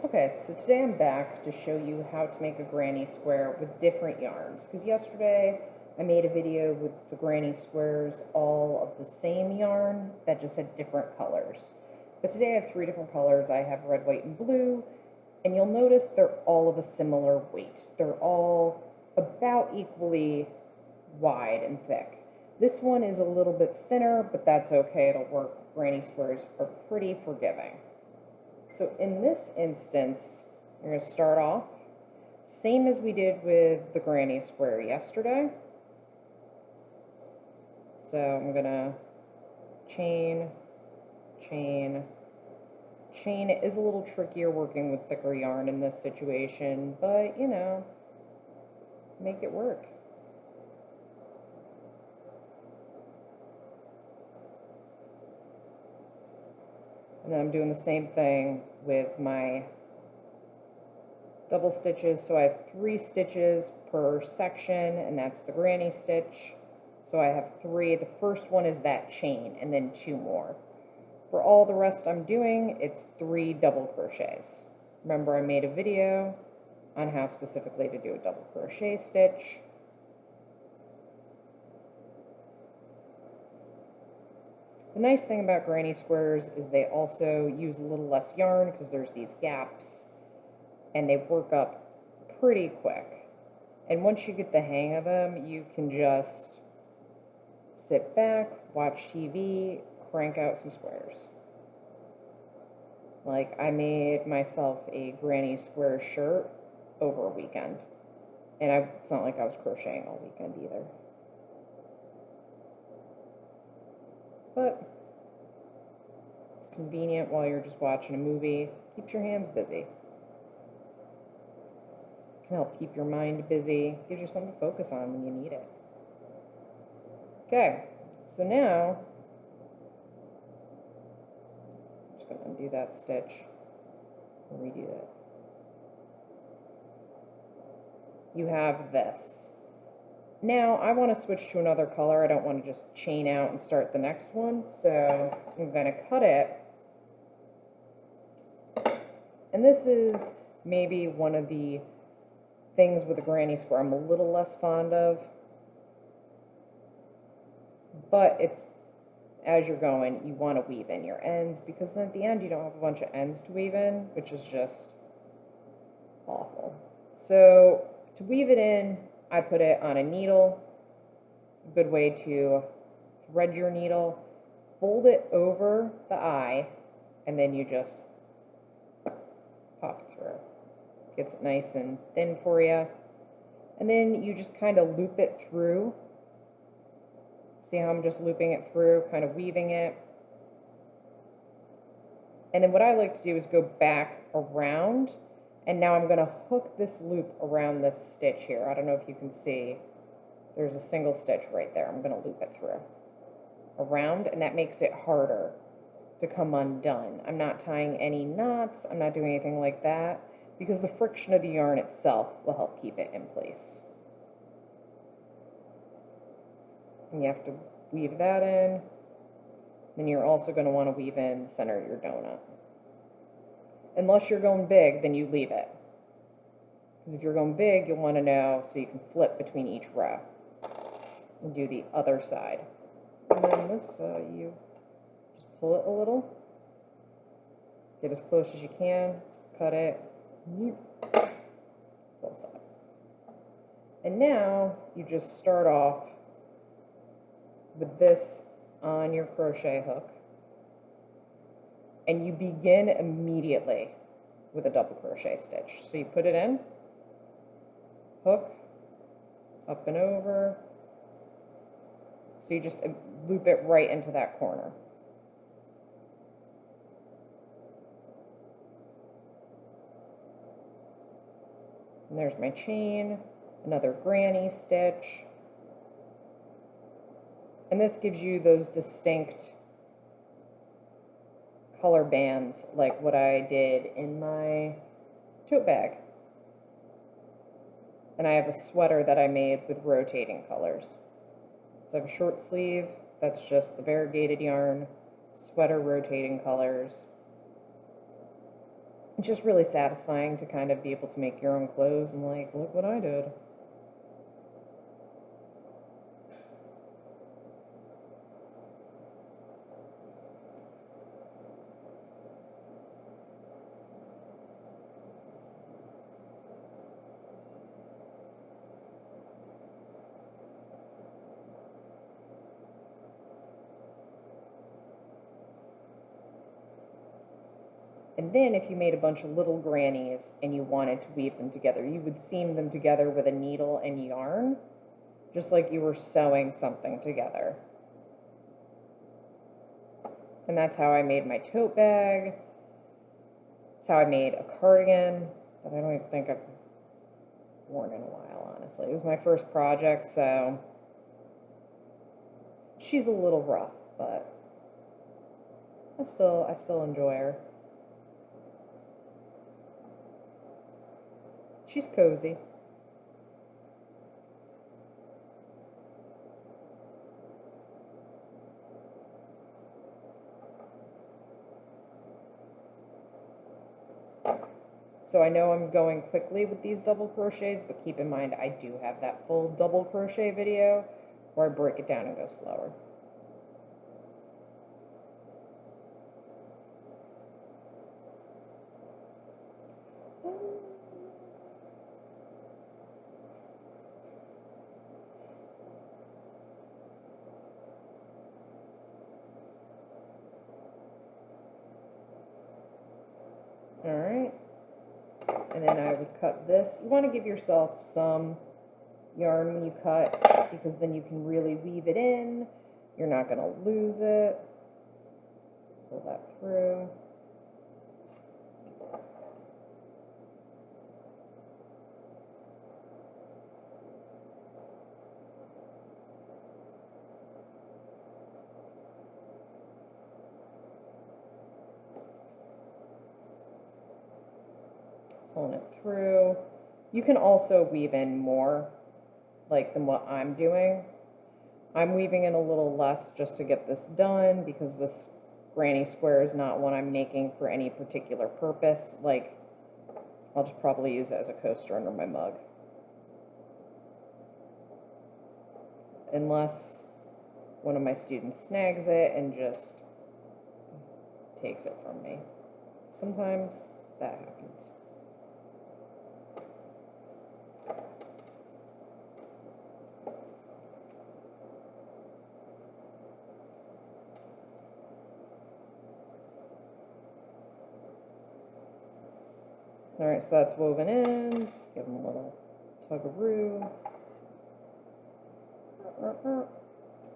Okay, so today I'm back to show you how to make a granny square with different yarns. Because yesterday I made a video with the granny squares all of the same yarn that just had different colors. But today I have three different colors. I have red, white, and blue. And you'll notice they're all of a similar weight. They're all about equally wide and thick. This one is a little bit thinner, but that's okay, it'll work. Granny squares are pretty forgiving. So in this instance, you're going to start off same as we did with the granny square yesterday. So I'm going to chain, chain, chain. It is a little trickier working with thicker yarn in this situation, but you know, make it work. And then I'm doing the same thing with my double stitches. So I have 3 stitches per section, and that's the granny stitch. So I have 3. The first one is that chain, and then 2 more. For all the rest I'm doing, it's 3 double crochets. Remember, I made a video on how specifically to do a double crochet stitch. The nice thing about granny squares is they also use a little less yarn because there's these gaps, and they work up pretty quick. And once you get the hang of them, you can just sit back, watch TV, crank out some squares. Like, I made myself a granny square shirt over a weekend, and it's not like I was crocheting all weekend either. But it's convenient while you're just watching a movie. Keeps your hands busy. Can help keep your mind busy. Gives you something to focus on when you need it. Okay, so now I'm just going to undo that stitch and redo that. You have this. Now, I want to switch to another color. I don't want to just chain out and start the next one. So I'm going to cut it. And this is maybe one of the things with a granny square I'm a little less fond of. But it's, as you're going, you want to weave in your ends, because then at the end you don't have a bunch of ends to weave in, which is just awful. So to weave it in, I put it on a needle. A good way to thread your needle. Fold it over the eye, and then you just pop it through. Gets it nice and thin for you. And then you just kind of loop it through. See how I'm just looping it through, kind of weaving it. And then what I like to do is go back around. And now I'm going to hook this loop around this stitch here. I don't know if you can see. There's a single stitch right there. I'm going to loop it through. Around, and that makes it harder to come undone. I'm not tying any knots. I'm not doing anything like that, because the friction of the yarn itself will help keep it in place. And you have to weave that in. Then you're also going to want to weave in the center of your donut. Unless you're going big, then you leave it. Because if you're going big, you'll want to know so you can flip between each row. And do the other side. And then this, you just pull it a little. Get as close as you can. Cut it. Full side. And now, you just start off with this on your crochet hook. And you begin immediately with a double crochet stitch. So you put it in, hook, up and over. So you just loop it right into that corner. And there's my chain, another granny stitch. And this gives you those distinct color bands like what I did in my tote bag. And I have a sweater that I made with rotating colors. So I have a short sleeve, that's just the variegated yarn, sweater rotating colors. It's just really satisfying to kind of be able to make your own clothes and like, look what I did. And then if you made a bunch of little grannies and you wanted to weave them together, you would seam them together with a needle and yarn, just like you were sewing something together. And that's how I made my tote bag. That's how I made a cardigan that I don't even think I've worn in a while, honestly. It was my first project, so she's a little rough, but I still enjoy her. She's cozy. So I know I'm going quickly with these double crochets, but keep in mind I do have that full double crochet video where I break it down and go slower. All right, and then I would cut this. You want to give yourself some yarn when you cut, because then you can really weave it in. You're not going to lose it. Pull that through. Pulling it through. You can also weave in more, like, than what I'm doing. I'm weaving in a little less just to get this done, because this granny square is not one I'm making for any particular purpose. Like, I'll just probably use it as a coaster under my mug. Unless one of my students snags it and just takes it from me. Sometimes that happens. All right, so that's woven in. Give them a little tug-a-roo.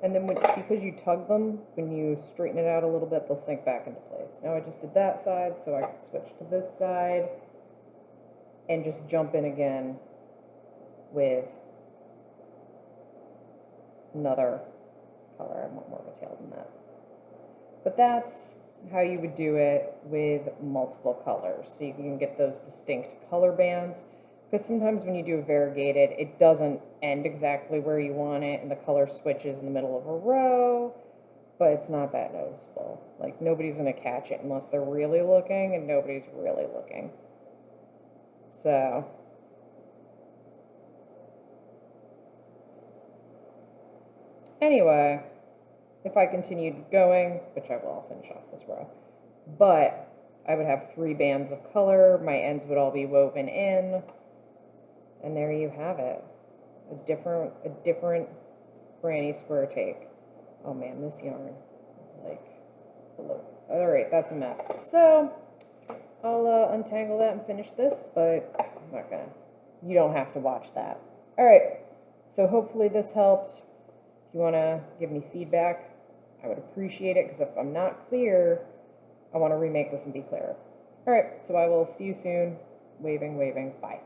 And then because you tug them, when you straighten it out a little bit, they'll sink back into place. Now I just did that side, so I can switch to this side and just jump in again with another color. I want more of a tail than that. But that's how you would do it with multiple colors, so you can get those distinct color bands. Because sometimes when you do a variegated, it doesn't end exactly where you want it, and the color switches in the middle of a row, but it's not that noticeable. Like, nobody's going to catch it unless they're really looking, and nobody's really looking. So, anyway, if I continued going, which I will, I'll finish off this row, but I would have 3 bands of color. My ends would all be woven in. And there you have it, a different granny square take. Oh man, this yarn is like, all right, that's a mess. So I'll untangle that and finish this, but I'm not gonna. You don't have to watch that. All right, so hopefully this helped. If you want to give me feedback, I would appreciate it, because if I'm not clear, I want to remake this and be clearer. All right, so I will see you soon. Waving, waving, bye.